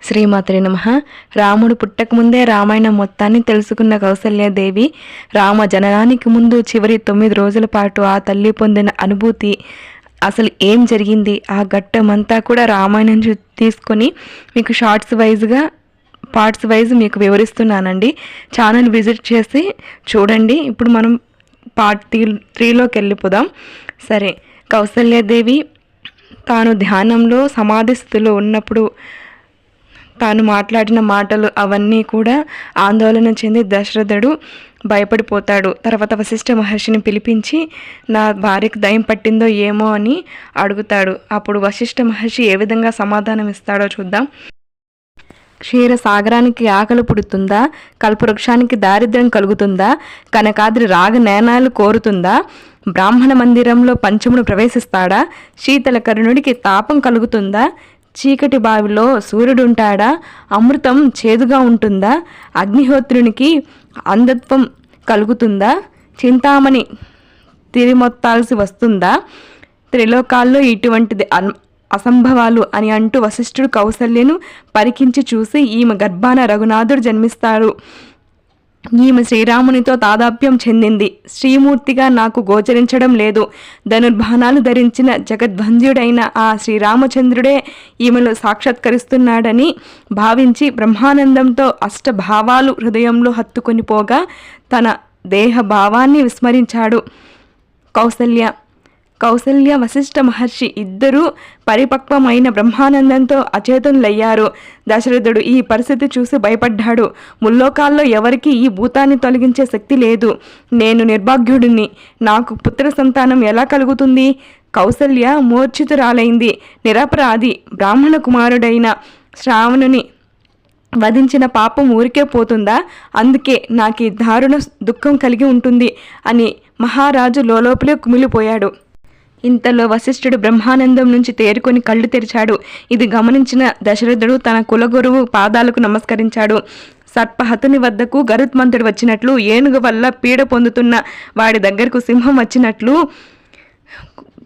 శ్రీమాత్రే నమః. రాముడు పుట్టకముందే రామాయణం మొత్తాన్ని తెలుసుకున్న కౌసల్యాదేవి రామ జననానికి ముందు చివరి 9 రోజుల పాటు ఆ తల్లి పొందిన అనుభూతి, అసలు ఏం జరిగింది, ఆ ఘట్టమంతా కూడా రామాయణం తీసుకొని మీకు పార్ట్స్ వైజ్ మీకు వివరిస్తున్నానండి. ఛానల్ విజిట్ చేసి చూడండి. ఇప్పుడు మనం పార్ట్ 3లోకి వెళ్ళిపోదాం. సరే, కౌసల్యాదేవి తాను ధ్యానంలో సమాధి స్థితిలో ఉన్నప్పుడు తాను మాట్లాడిన మాటలు అవన్నీ కూడా ఆందోళన చెంది దశరథుడు భయపడిపోతాడు. తర్వాత వశిష్ఠ మహర్షిని పిలిపించి నా భార్యకు దయ్యం పట్టిందో ఏమో అని అడుగుతాడు. అప్పుడు వశిష్ఠ మహర్షి ఏ విధంగా సమాధానం ఇస్తాడో చూద్దాం. క్షీర సాగరానికి ఆకలి పుడుతుందా, కల్పవృక్షానికి దారిద్ర్యం కలుగుతుందా, కనకాద్రి రాగ నేనాలు కోరుతుందా, బ్రాహ్మణ మందిరంలో పంచమును ప్రవేశిస్తాడా, శీతల కరుణుడికి తాపం కలుగుతుందా, చీకటి బావిలో సూర్యుడుంటాడా, అమృతం చేదుగా ఉంటుందా, అగ్నిహోత్రునికి అంధత్వం కలుగుతుందా, చింతామణి తిరిమొత్తాల్సి వస్తుందా, త్రిలోకాల్లో ఇటువంటిది అసంభవాలు అని అంటూ వశిష్ఠుడు కౌసల్యను పరికించి చూసి ఈమె గర్భాన రఘునాథుడు జన్మిస్తాడు, ఈమె శ్రీరామునితో తాదాప్యం చెందింది, శ్రీమూర్తిగా నాకు గోచరించడం లేదు, ధనుర్బాణాలు ధరించిన జగద్వంద్యుడైన ఆ శ్రీరామచంద్రుడే ఈమెలో సాక్షాత్కరిస్తున్నాడని భావించి బ్రహ్మానందంతో అష్టభావాలు హృదయంలో హత్తుకొని పోగా తన దేహ భావాన్ని విస్మరించాడు. కౌసల్య వశిష్ఠ మహర్షి ఇద్దరూ పరిపక్వమైన బ్రహ్మానందంతో అచేతనులయ్యారు. దశరథుడు ఈ పరిస్థితి చూసి భయపడ్డాడు. ముల్లోకాల్లో ఎవరికీ ఈ భూతాన్ని తొలగించే శక్తి లేదు. నేను నిర్భాగ్యుడిని, నాకు పుత్ర సంతానం ఎలా కలుగుతుంది? కౌసల్య మూర్ఛితురాలైంది. నిరపరాధి బ్రాహ్మణ కుమారుడైన శ్రావణుని వధించిన పాపం ఊరికే పోతుందా? అందుకే నాకు ఈ దారుణ దుఃఖం కలిగి ఉంటుంది అని మహారాజు లోపలే కుమిలిపోయాడు. ఇంతలో వశిష్ఠుడు బ్రహ్మానందం నుంచి తేరుకొని కళ్ళు తెరిచాడు. ఇది గమనించిన దశరథుడు తన కులగురువు పాదాలకు నమస్కరించాడు. సర్పహతుని వద్దకు గరుత్మంతుడు వచ్చినట్లు, ఏనుగు వల్ల పీడ పొందుతున్న వాడి దగ్గరకు సింహం వచ్చినట్లు,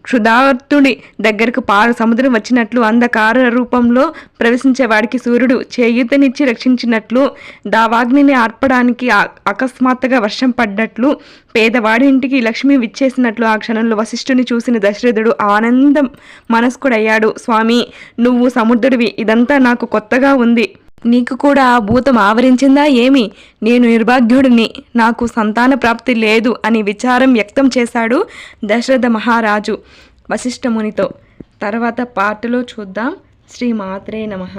క్షుధార్తుడి దగ్గరకు పారు సముద్రం వచ్చినట్లు, అంధకార రూపంలో ప్రవేశించేవాడికి సూర్యుడు చేయూతనిచ్చి రక్షించినట్లు, దావాగ్నిని ఆర్పడానికి అకస్మాత్తుగా వర్షం పడ్డట్లు, పేదవాడి ఇంటికి లక్ష్మి విచ్చేసినట్లు ఆ క్షణంలో వశిష్ఠుని చూసిన దశరథుడు ఆనందం మనస్కుడయ్యాడు. స్వామి, నువ్వు సముద్రుడివి, ఇదంతా నాకు కొత్తగా ఉంది. నీకు కూడా ఆ భూతం ఆవరించిందా ఏమి? నేను నిర్భాగ్యుడిని, నాకు సంతాన ప్రాప్తి లేదు అని విచారం వ్యక్తం చేశాడు దశరథ మహారాజు వశిష్ఠ మునితో. తర్వాత పార్టులో చూద్దాం. శ్రీమాత్రే నమః.